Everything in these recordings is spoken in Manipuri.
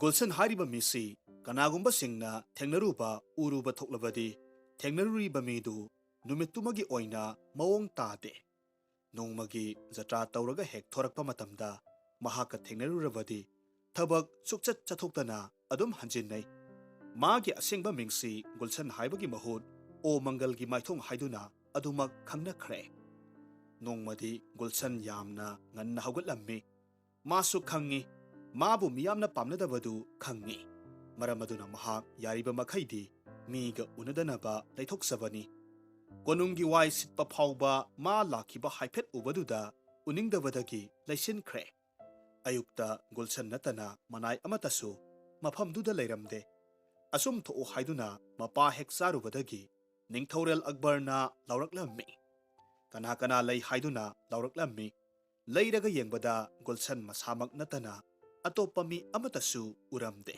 ꯒꯨꯜꯁꯟ ꯍꯥꯏꯔꯤꯕ ꯃꯤꯁꯤ ꯀꯅꯥꯒꯨꯝꯕꯁꯤꯡꯅ ꯊꯦꯡꯅꯔꯨꯕ ꯎꯔꯨꯕ ꯊꯣꯛꯂꯕꯗꯤ ꯊꯦꯡꯅꯔꯨꯔꯤꯕ ꯃꯤꯗꯨ ꯅꯨꯃꯤꯠꯇꯨꯃꯒꯤ ꯑꯣꯏꯅ ꯃꯑꯣꯡ ꯇꯥꯗꯦ꯫ ꯅꯣꯡꯃꯒꯤ ꯖꯇ꯭ꯔꯥ ꯇꯧꯔꯒ ꯍꯦꯛ ꯊꯣꯔꯛꯄ ꯃꯇꯝꯗ ꯃꯍꯥꯛꯀ ꯊꯦꯡꯅꯔꯨꯔꯕꯗꯤ ꯊꯕꯛ ꯁꯨꯛꯆꯠ ꯆꯠꯊꯣꯛꯇꯅ ꯑꯗꯨꯝ ꯍꯟꯖꯤꯟꯅꯩ꯫ ꯃꯥꯒꯤ ꯑꯁꯦꯡꯕ ꯃꯤꯡꯁꯤ ꯒꯨꯜꯁꯟ ꯍꯥꯏꯕꯒꯤ ꯃꯍꯨꯠ ꯑꯣ ꯃꯪꯒꯜꯒꯤ ꯃꯥꯏꯊꯣꯡ ꯍꯥꯏꯗꯨꯅ ꯑꯗꯨꯃꯛ ꯈꯪꯅꯈ꯭ꯔꯦ꯫ ꯅꯣꯡꯃꯗꯤ ꯒꯨꯜꯁꯟ ꯌꯥꯝꯅ ꯉꯟꯅ ꯍꯧꯒꯠꯂꯝꯃꯤ꯫ ꯃꯥꯁꯨ ꯈꯪꯉꯤ, ꯃꯥꯕꯨ ꯃꯤꯌꯥꯝꯅ ꯄꯥꯝꯅꯗꯕꯗꯨ ꯈꯪꯉꯤ꯫ ꯃꯔꯝ ꯑꯗꯨꯅ ꯃꯍꯥꯛ ꯌꯥꯔꯤꯕ ꯃꯈꯩꯗꯤ ꯃꯤꯒ ꯎꯅꯗꯅꯕ ꯂꯩꯊꯣꯛꯆꯕꯅꯤ꯫ ꯀꯣꯅꯨꯡꯒꯤ ꯋꯥꯏ ꯁꯤꯠꯄ ꯐꯥꯎꯕ ꯃꯥ ꯂꯥꯛꯈꯤꯕ ꯍꯥꯏꯐꯦꯠ ꯎꯕꯗꯨꯗ ꯎꯅꯤꯡꯗꯕꯗꯒꯤ ꯂꯩꯁꯤꯟꯈ꯭ꯔꯦ꯫ ꯑꯌꯨꯛꯇ ꯒꯨꯜꯁꯟ ꯅꯠꯇꯅ ꯃꯅꯥꯏ ꯑꯃꯠꯇꯁꯨ ꯃꯐꯝꯗꯨꯗ ꯂꯩꯔꯝꯗꯦ꯫ ꯑꯁꯨꯝ ꯊꯣꯛꯎ ꯍꯥꯏꯗꯨꯅ ꯃꯄꯥ ꯍꯦꯛ ꯆꯥꯔꯨꯕꯗꯒꯤ ꯅꯤꯡꯊꯧꯔꯦꯜ ꯑꯛꯕꯔꯅ ꯂꯥꯎꯔꯛꯂꯝꯃꯤ꯫ ꯀꯅꯥ ꯀꯅꯥ ꯂꯩ ꯍꯥꯏꯗꯨꯅ ꯂꯥꯎꯔꯛꯂꯝꯃꯤ꯫ ꯂꯩꯔꯒ ꯌꯦꯡꯕꯗ ꯒꯨꯜꯁꯟ ꯃꯁꯥꯃꯛ ꯅꯠꯇꯅ ꯑꯇꯣꯞꯄ ꯃꯤ ꯑꯃꯠꯇꯁꯨ ꯎꯔꯝꯗꯦ꯫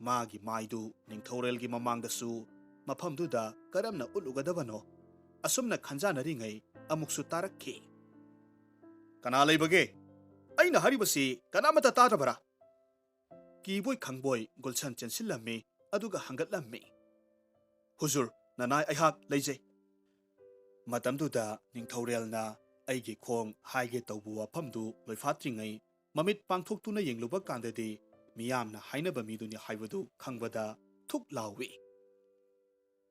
ꯃꯥꯒꯤ ꯃꯥꯏꯗꯨ ꯅꯤꯡꯊꯧꯔꯦꯜꯒꯤ ꯃꯃꯥꯡꯗꯁꯨ ꯃꯐꯝꯗꯨꯗ ꯀꯔꯝꯅ ꯎꯠꯂꯨꯒꯗꯕꯅꯣ? ꯑꯁꯨꯝꯅ ꯈꯟꯖꯥꯅꯔꯤꯉꯩ ꯑꯃꯨꯛꯁꯨ ꯇꯥꯔꯛꯈꯤ꯫ ꯀꯅꯥ ꯂꯩꯕꯒꯦ? ꯑꯩꯅ ꯍꯥꯏꯔꯤꯕꯁꯤ ꯀꯅꯥꯃꯠꯇ ꯇꯥꯗ꯭ꯔꯕꯔꯥ? ꯀꯤꯕꯣꯏ ꯈꯪꯕꯣꯏ ꯒꯨꯜꯁꯟ ꯆꯦꯟꯁꯤꯜꯂꯝꯃꯤ ꯑꯗꯨꯒ ꯍꯪꯒꯠꯂꯝꯃꯤ꯫ ꯍꯨꯖꯨꯔ, ꯅꯅꯥꯏ ꯑꯩꯍꯥꯛ ꯂꯩꯖꯩ꯫ ꯃꯇꯝꯗꯨꯗ ꯅꯤꯡꯊꯧꯔꯦꯜꯅ ꯑꯩꯒꯤ ꯈꯣꯡ ꯍꯥꯏꯒꯦ ꯇꯧꯕ ꯋꯥꯐꯝꯗꯨ ꯂꯣꯏꯐꯥꯠꯇ꯭ꯔꯤꯉꯩ ꯃꯃꯤꯠ ꯄꯥꯡꯊꯣꯛꯇꯨꯅ ꯌꯦꯡꯂꯨꯕ ꯀꯥꯟꯗꯗꯤ ꯃꯤꯌꯥꯝꯅ ꯍꯥꯏꯅꯕ ꯃꯤꯗꯨꯅꯤ ꯍꯥꯏꯕꯗꯨ ꯈꯪꯕꯗ ꯊꯨꯛ ꯂꯥꯎꯏ꯫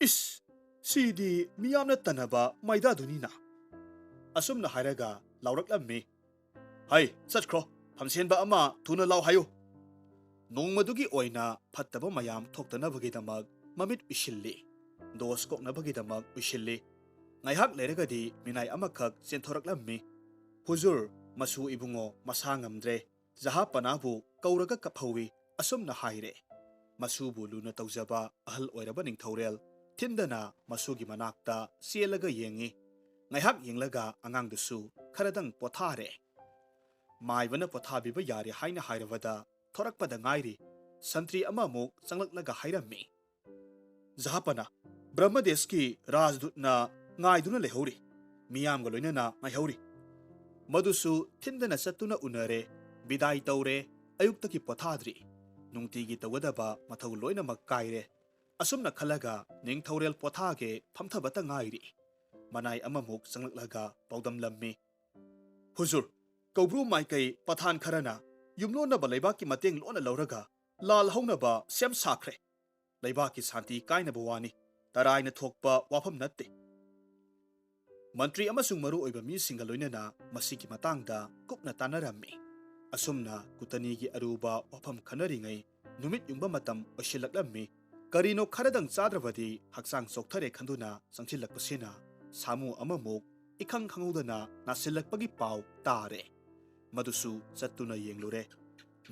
ꯏꯁ, ꯁꯤꯗꯤ ꯃꯤꯌꯥꯝꯅ ꯇꯟꯅꯕ ꯃꯩꯗꯥꯗꯨꯅꯤꯅ꯫ ꯑꯁꯨꯝꯅ ꯍꯥꯏꯔꯒ ꯂꯥꯎꯔꯛꯂꯝꯃꯤ꯫ ꯍꯩ, ꯆꯠꯈ꯭ꯔꯣ, ꯐꯝꯁꯦꯟꯕ ꯑꯃ ꯊꯨꯅ ꯂꯥꯎ ꯍꯥꯏꯌꯨ꯫ ꯅꯣꯡꯃꯗꯨꯒꯤ ꯑꯣꯏꯅ ꯐꯠꯇꯕ ꯃꯌꯥꯝ ꯊꯣꯛꯇꯅꯕꯒꯤꯗꯃꯛ ꯃꯃꯤꯠ ꯎꯏꯁꯤꯜꯂꯤ꯫ ꯗꯣꯁ ꯀꯣꯛꯅꯕꯒꯤꯗꯃꯛ ꯎꯏꯁꯤꯜꯂꯤ꯫ ꯉꯥꯏꯍꯥꯛ ꯂꯩꯔꯒꯗꯤ ꯃꯤꯅꯥꯏ ꯑꯃꯈꯛ ꯆꯦꯟꯊꯣꯔꯛꯂꯝꯃꯤ꯫ ꯍꯨꯖꯨꯔ, ꯃꯁꯨ ꯏꯕꯨꯡꯉꯣ ꯃꯁꯥ ꯉꯝꯗ꯭ꯔꯦ, ꯖꯍꯥꯄꯅꯥꯕꯨ ꯀꯧꯔꯒ ꯀꯞꯍꯧꯏ, ꯑꯁꯨꯝꯅ ꯍꯥꯏꯔꯦ꯫ ꯃꯁꯨꯕꯨ ꯂꯨꯅ ꯇꯧꯖꯕ ꯑꯍꯜ ꯑꯣꯏꯔꯕ ꯅꯤꯡꯊꯧꯔꯦꯜ ꯊꯤꯟꯗꯅ ꯃꯁꯨꯒꯤ ꯃꯅꯥꯛꯇ ꯆꯦꯜꯂꯒ ꯌꯦꯡꯉꯤ꯫ ꯉꯥꯏꯍꯥꯛ ꯌꯦꯡꯂꯒ ꯑꯉꯥꯡꯗꯨꯁꯨ ꯈꯔꯗꯪ ꯄꯣꯊꯥꯔꯦ꯫ ꯃꯥꯏꯕꯅ ꯄꯣꯊꯥꯕꯤꯕ ꯌꯥꯔꯦ ꯍꯥꯏꯅ ꯍꯥꯏꯔꯕꯗ ꯊꯣꯔꯛꯄꯗ ꯉꯥꯏꯔꯤ ꯁꯟꯇ꯭ꯔꯤ ꯑꯃꯃꯨꯛ ꯆꯪꯂꯛꯂꯒ ꯍꯥꯏꯔꯝꯃꯤ꯫ ꯖꯍꯥꯄꯅꯥ, ꯕ꯭ꯔꯍ꯭ꯃꯗꯦꯁꯀꯤ ꯔꯥꯖꯗꯨꯠꯅ ꯉꯥꯏꯗꯨꯅ ꯂꯩꯍꯧꯔꯤ, ꯃꯤꯌꯥꯝꯒ ꯂꯣꯏꯅꯅ ꯉꯥꯏꯍꯧꯔꯤ꯫ ꯃꯗꯨꯁꯨ ꯊꯤꯟꯗꯅ ꯆꯠꯇꯨꯅ ꯎꯅꯔꯦ, ꯕꯤꯗꯥꯏ ꯇꯧꯔꯦ, ꯑꯌꯨꯛꯇꯒꯤ ꯄꯣꯊꯥꯗ꯭ꯔꯤ, ꯅꯨꯡꯇꯤꯒꯤ ꯇꯧꯒꯗꯕ ꯃꯊꯧ ꯂꯣꯏꯅꯃꯛ ꯀꯥꯏꯔꯦ꯫ ꯑꯁꯨꯝꯅ ꯈꯜꯂꯒ ꯅꯤꯡꯊꯧꯔꯦꯜ ꯄꯣꯊꯥꯒꯦ ꯐꯝꯊꯕꯇ ꯉꯥꯏꯔꯤ꯫ ꯃꯅꯥꯏ ꯑꯃꯃꯨꯛ ꯆꯪꯂꯛꯂꯒ ꯄꯥꯎꯗꯝꯂꯝꯃꯤ꯫ ꯍꯨꯖꯨꯔ, ꯀꯧꯕ꯭ꯔꯨ ꯃꯥꯏꯀꯩ ꯄꯊꯥꯟ ꯈꯔꯅ ꯌꯨꯝꯂꯣꯟꯅꯕ ꯂꯩꯕꯥꯛꯀꯤ ꯃꯇꯦꯡ ꯂꯣꯟꯅ ꯂꯧꯔꯒ ꯂꯥꯜ ꯍꯧꯅꯕ ꯁꯦꯝ ꯁꯥꯈ꯭ꯔꯦ꯫ ꯂꯩꯕꯥꯛꯀꯤ ꯁꯥꯟꯇꯤ ꯀꯥꯏꯅꯕ ꯋꯥꯅꯤ, ꯇꯔꯥꯏꯅ ꯊꯣꯛꯄ ꯋꯥꯐꯝ ꯅꯠꯇꯦ꯫ ꯃꯟꯇ꯭ꯔꯤ ꯑꯃꯁꯨꯡ ꯃꯔꯨ ꯑꯣꯏꯕ ꯃꯤꯁꯤꯡꯒ ꯂꯣꯏꯅꯅ ꯃꯁꯤꯒꯤ ꯃꯇꯥꯡꯗ ꯀꯨꯞꯅ ꯇꯥꯟꯅꯔꯝꯃꯤ꯫ ꯑꯁꯨꯝꯅ ꯀꯨꯇꯅꯤꯒꯤ ꯑꯔꯨꯕ ꯋꯥꯐꯝ ꯈꯟꯅꯔꯤꯉꯩ ꯅꯨꯃꯤꯠ ꯌꯨꯡꯕ ꯃꯇꯝ ꯑꯣꯏꯁꯤꯜꯂꯛꯂꯝꯃꯤ꯫ ꯀꯔꯤꯅꯣ ꯈꯔꯗꯪ ꯆꯥꯗ꯭ꯔꯕꯗꯤ ꯍꯛꯆꯥꯡ ꯆꯣꯛꯊꯔꯦ ꯈꯟꯗꯨꯅ ꯆꯪꯁꯤꯜꯂꯛꯄꯁꯤꯅ ꯁꯥꯃꯨ ꯑꯃꯃꯨꯛ ꯏꯈꯪ ꯈꯪꯍꯧꯗꯅ ꯅꯥꯁꯤꯜꯂꯛꯄꯒꯤ ꯄꯥꯎ ꯇꯥꯔꯦ꯫ ꯃꯗꯨꯁꯨ ꯆꯠꯇꯨꯅ ꯌꯦꯡꯂꯨꯔꯦ꯫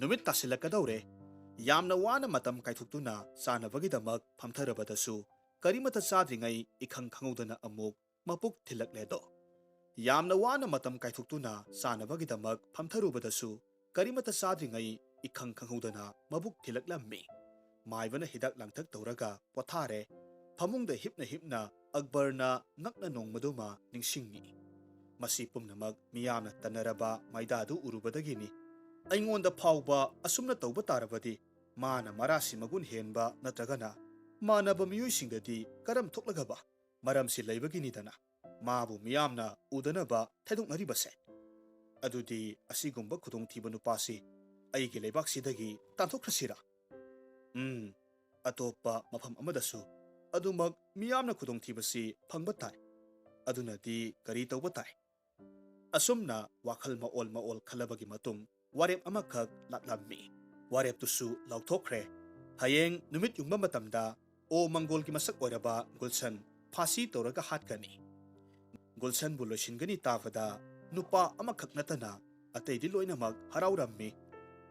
ꯅꯨꯃꯤꯠ ꯇꯥꯁꯤꯜꯂꯛꯀꯗꯧꯔꯦ꯫ ꯌꯥꯝꯅ ꯋꯥꯅ ꯃꯇꯝ ꯀꯥꯏꯊꯣꯛꯇꯨꯅ ꯆꯥꯅꯕꯒꯤꯗꯃꯛ ꯐꯝꯊꯔꯕꯗꯁꯨ ꯀꯔꯤꯃꯠꯇ ꯆꯥꯗ꯭ꯔꯤꯉꯩ ꯏꯈꯪ ꯈꯪꯍꯧꯗꯅ ꯑꯃꯨꯛ ꯃꯄꯨꯛ ꯊꯤꯜꯂꯛꯂꯦꯗꯣ꯫ ꯌꯥꯝꯅ ꯋꯥꯅ ꯃꯇꯝ ꯀꯥꯏꯊꯣꯛꯇꯨꯅ ꯆꯥꯅꯕꯒꯤꯗꯃꯛ ꯐꯝꯊꯔꯨꯕꯗꯁꯨ ꯀꯔꯤꯃꯠꯇ ꯆꯥꯗ꯭ꯔꯤꯉꯩ ꯏꯈꯪ ꯈꯪꯍꯧꯗꯅ ꯃꯕꯨꯛ ꯊꯤꯜꯂꯛꯂꯝꯃꯤ꯫ ꯃꯥꯏꯕꯅ ꯍꯤꯗꯥꯛ ꯂꯥꯡꯊꯛ ꯇꯧꯔꯒ ꯄꯣꯊꯥꯔꯦ꯫ ꯐꯃꯨꯡꯗ ꯍꯤꯞꯅ ꯍꯤꯞꯅ ꯑꯛꯕꯔꯅ ꯉꯛꯅ ꯅꯣꯡꯃꯗꯨꯃ ꯅꯤꯡꯁꯤꯡꯉꯤ꯫ ꯃꯁꯤ ꯄꯨꯝꯅꯃꯛ ꯃꯤꯌꯥꯝꯅ ꯇꯟꯅꯔꯕ ꯃꯩꯗꯥꯗꯨ ꯎꯔꯨꯕꯗꯒꯤꯅꯤ꯫ ꯑꯩꯉꯣꯟꯗ ꯐꯥꯎꯕ ꯑꯁꯨꯝꯅ ꯇꯧꯕ ꯇꯥꯔꯕꯗꯤ ꯃꯥꯅ ꯃꯔꯥꯁꯤ ꯃꯒꯨꯟ ꯍꯦꯟꯕ ꯅꯠꯇ꯭ꯔꯒꯅ ꯃꯥꯟꯅꯕ ꯃꯤꯑꯣꯏꯁꯤꯡꯗꯗꯤ ꯀꯔꯝ ꯊꯣꯛꯂꯒꯕ? ꯃꯔꯝꯁꯤ ꯂꯩꯕꯒꯤꯅꯤꯗꯅ ꯃꯥꯕꯨ ꯃꯤꯌꯥꯝꯅ ꯎꯗꯅꯕ ꯊꯩꯗꯣꯛꯅꯔꯤꯕꯁꯦ꯫ ꯑꯗꯨꯗꯤ ꯑꯁꯤꯒꯨꯝꯕ ꯈꯨꯗꯣꯡꯊꯤꯕ ꯅꯨꯄꯥꯁꯤ ꯑꯩꯒꯤ ꯂꯩꯕꯥꯛꯁꯤꯗꯒꯤ ꯇꯥꯟꯊꯣꯛꯈ꯭ꯔꯁꯤꯔꯥ? ꯑꯇꯣꯞꯄ ꯃꯐꯝ ꯑꯃꯗꯁꯨ ꯑꯗꯨꯃꯛ ꯃꯤꯌꯥꯝꯅ ꯈꯨꯗꯣꯡꯊꯤꯕꯁꯤ ꯐꯪꯕ ꯇꯥꯏ꯫ ꯑꯗꯨꯅꯗꯤ ꯀꯔꯤ ꯇꯧꯕ ꯇꯥꯏ? ꯑꯁꯨꯝꯅ ꯋꯥꯈꯜ ꯃꯑꯣꯜ ꯃꯑꯣꯜ ꯈꯜꯂꯕꯒꯤ ꯃꯇꯨꯡ ꯋꯥꯔꯦꯞ ꯑꯃꯈꯛ ꯂꯥꯛꯂꯝꯃꯤ꯫ ꯋꯥꯔꯦꯞꯇꯨꯁꯨ ꯂꯥꯎꯊꯣꯛꯈ꯭ꯔꯦ꯫ ꯍꯌꯦꯡ ꯅꯨꯃꯤꯠ ꯌꯨꯡꯕ ꯃꯇꯝꯗ ꯑꯣ ꯃꯪꯒꯣꯜꯒꯤ ꯃꯁꯛ ꯑꯣꯏꯔꯕ ꯒꯨꯜꯁꯟ ꯐꯥꯁꯤ ꯇꯧꯔꯒ ꯍꯥꯠꯀꯅꯤ꯫ ꯒꯨꯜꯁꯟꯕꯨ ꯂꯣꯏꯁꯤꯟꯒꯅꯤ ꯇꯥꯕꯗ ꯅꯨꯄꯥ ꯑꯃꯈꯛ ꯅꯠꯇꯅ ꯑꯇꯩꯗꯤ ꯂꯣꯏꯅꯃꯛ ꯍꯔꯥꯎꯔꯝꯃꯤ꯫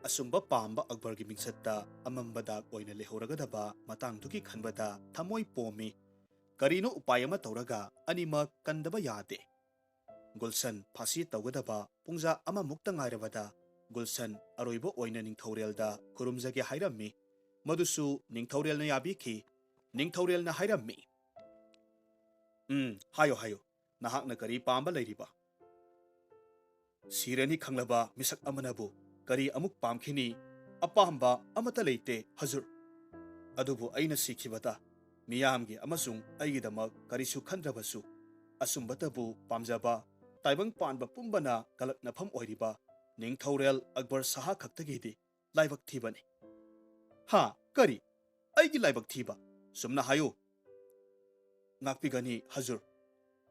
ꯑꯁꯨꯝꯕ ꯄꯥꯝꯕ ꯑꯛꯕꯔꯒꯤ ꯃꯤꯡꯆꯠꯇ ꯑꯃꯝꯕ ꯗꯥꯛ ꯑꯣꯏꯅ ꯂꯩꯍꯧꯔꯒꯗꯕ ꯃꯇꯥꯡꯗꯨꯒꯤ ꯈꯟꯕꯗ ꯊꯃꯣꯏ ꯄꯣꯝꯃꯤ꯫ ꯀꯔꯤꯅꯣ ꯎꯄꯥꯏ ꯑꯃ ꯇꯧꯔꯒ ꯑꯅꯤꯃꯛ ꯀꯟꯗꯕ ꯌꯥꯗꯦ꯫ ꯒꯨꯜꯁꯟ ꯐꯥꯁꯤ ꯇꯧꯒꯗꯕ ꯄꯨꯡꯖꯥ ꯑꯃꯃꯨꯛꯇ ꯉꯥꯏꯔꯕꯗ ꯒꯨꯜꯁꯟ ꯑꯔꯣꯏꯕ ꯑꯣꯏꯅ ꯅꯤꯡꯊꯧꯔꯦꯜꯗ ꯈꯨꯔꯨꯝꯖꯒꯦ ꯍꯥꯏꯔꯝꯃꯤ꯫ ꯃꯗꯨꯁꯨ ꯅꯤꯡꯊꯧꯔꯦꯜꯅ ꯌꯥꯕꯤꯈꯤ꯫ ꯅꯤꯡꯊꯧꯔꯦꯜꯅ ꯍꯥꯏꯔꯝꯃꯤ꯫ ꯍꯥꯏꯌꯣ ꯍꯥꯏꯌꯣ, ꯅꯍꯥꯛꯅ ꯀꯔꯤ ꯄꯥꯝꯕ ꯂꯩꯔꯤꯕ? ꯁꯤꯔꯅꯤ ꯈꯪꯂꯕ ꯃꯤꯁꯛ ꯑꯃꯅꯕꯨ ꯀꯔꯤ ꯑꯃꯨꯛ ꯄꯥꯝꯈꯤꯅꯤ ꯑꯄꯥꯝꯕ ꯑꯃꯠꯇ ꯂꯩꯇꯦ ꯍꯖꯨꯔ ꯑꯗꯨꯕꯨ ꯑꯩꯅ ꯁꯤꯈꯤꯕꯗ ꯃꯤꯌꯥꯝꯒꯤ ꯑꯃꯁꯨꯡ ꯑꯩꯒꯤꯗꯃꯛ ꯀꯔꯤꯁꯨ ꯈꯟꯗ꯭ꯔꯕꯁꯨ ꯑꯁꯨꯝꯕꯇꯕꯨ ꯄꯥꯝꯖꯕ ꯇꯥꯏꯕꯪ ꯄꯥꯟꯕ ꯄꯨꯝꯕꯅ ꯀꯂꯛꯅꯐꯝ ꯑꯣꯏꯔꯤꯕ ꯅꯤꯡꯊꯧꯔꯦꯜ ꯑꯛꯕꯔ ꯁꯍꯥ ꯈꯛꯇꯒꯤꯗꯤ ꯂꯥꯏꯕꯛ ꯊꯤꯕꯅꯤ ꯍꯥ ꯀꯔꯤ ꯑꯩꯒꯤ ꯂꯥꯏꯕꯛ ꯊꯤꯕ ꯁꯨꯝꯅ ꯍꯥꯏꯌꯨ ꯉꯥꯛꯄꯤꯒꯅꯤ ꯍꯖꯨꯔ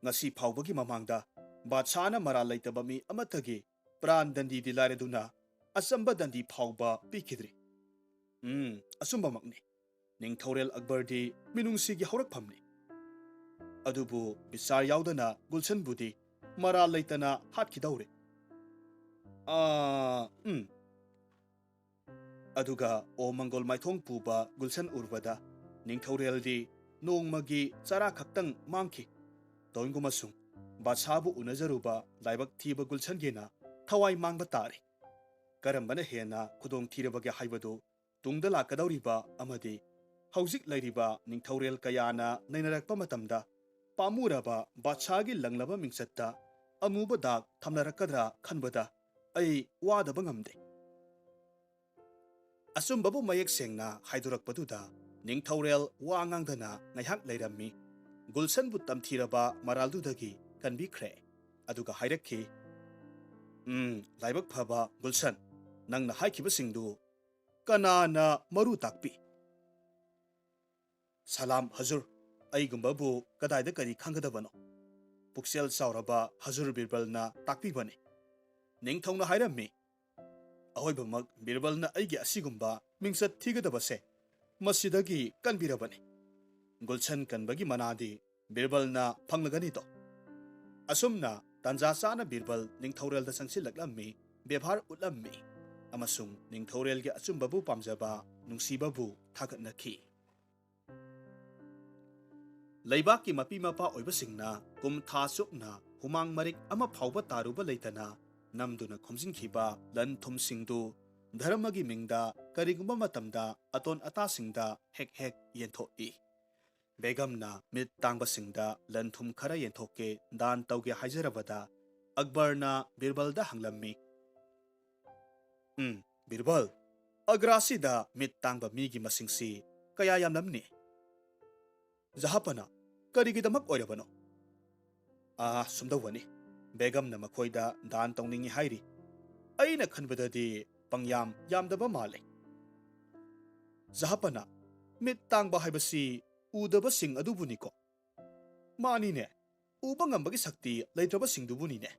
ngasi phawbagi mamangda badsana mara laitaba mi amatage pran dandi dilare duna asamba dandi phawba pikidri asumba makni ningthorel akbar di minungsi gi horak phamni adubu bisar yaudana gulshan budi mara laitana hat kidawre aduga o mangol maithong puba gulshan urbada ningthorel di nongmagi chara khaktang mangki Toingumasung, Basabu Unazaruba, Laibak Tiba Gulsangena, Tawai Mangbatari. Karambana Hena, Kudong Tirabaga Haibado, Tungdala Kadauriba, Amadi, Hausik Ladiba, Ningtaurel Kayana, Nainarak Pamatamda, Pamuraba, Batsagi Langlaba Mingsetta, Amubada, Tamnarakadra, Kanbada, Ay Wada Bangamde. Asum Babu Mayak Sengna, Haidurak Baduda, Ningtaurel, Wangangdana, Nayak Laidami. Gulshan bu tamthiraba maraldudagi kanbikre aduga hairakhi laibak phaba Gulshan nangna haikibasingdu kanana maru takpi salam hajur aigumbabu kadaida kari khangadabano puksel sauraba hajur birbalna takpi bane ningthongna hairammi ahoibamak birbalna aigi asigumba mingsat thigadabase masidagi kanbirabane Gulshan kanbagi manadi Birbalna Panglagani do. Asumna Tanjasana Birbal Ningthorel da Sangsilaklammi Bebhar Utlammi Amasung Ningthorel ge Asumbabu Pamjaba Nungsibabu Thagatnaki Laibaki Mapi Mapa Oibasingna Kum Thasukna Humang Marik Ama Phauba Taruba Leitana Namduna Khomjingkhiba Lan Thumsingdu Dharamagi Mingda Karigumba Matamda Aton Atasingda Hek Hek Yenthoi Begamna mit tangbasingda lanthum khara yenthoke dan tauge haijarabada Akbarna Birbalda hanglammi Birbal Agrasida mit tangba migi masingsi kaya yamlamni Zahapana karigidamak oirabano sumdawani Begamna makhoida dan tawningi hairi aina khanbadadi pangyam yamdaba male Zahapana mit tangba haibasi Udaba sing adubuniko. Mani ne, ubang ambagi sakti laitraba sing dubuni ne.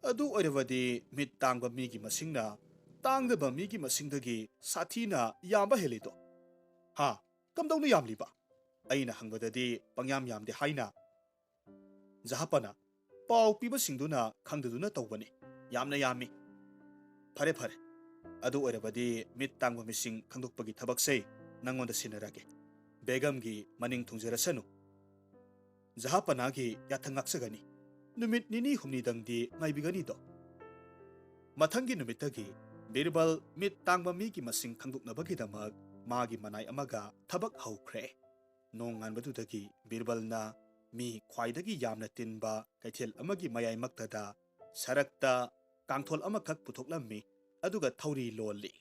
Adu oiravadi mit tangba migi masingna, tangdaba migi masingdagi sathina yamba helito. Ha, kamdawna yamliba. Aina hangbadadi pangyam yamde haina. Zahapana, pau piba singduna khangdaduna tawbani. Yamna yami. Phare phare. Adu oiravadi mit tangba mising khangdukpagi thabaksei nangonda sinarage. Begamgi maning thungjarasanu Jahapanagi yathangaksagani numit nini humni dangdi ngaibigani do Mathangi numitagi Birbal mit tangba migi masing khangduknabagi damag magi manai amaga thabak haukhre nongan badudagi Birbalna mi khwaidagi yamna tinba kaithel amagi mayai maktada sarakta kangthol amakak puthoklammi aduga thauri lolli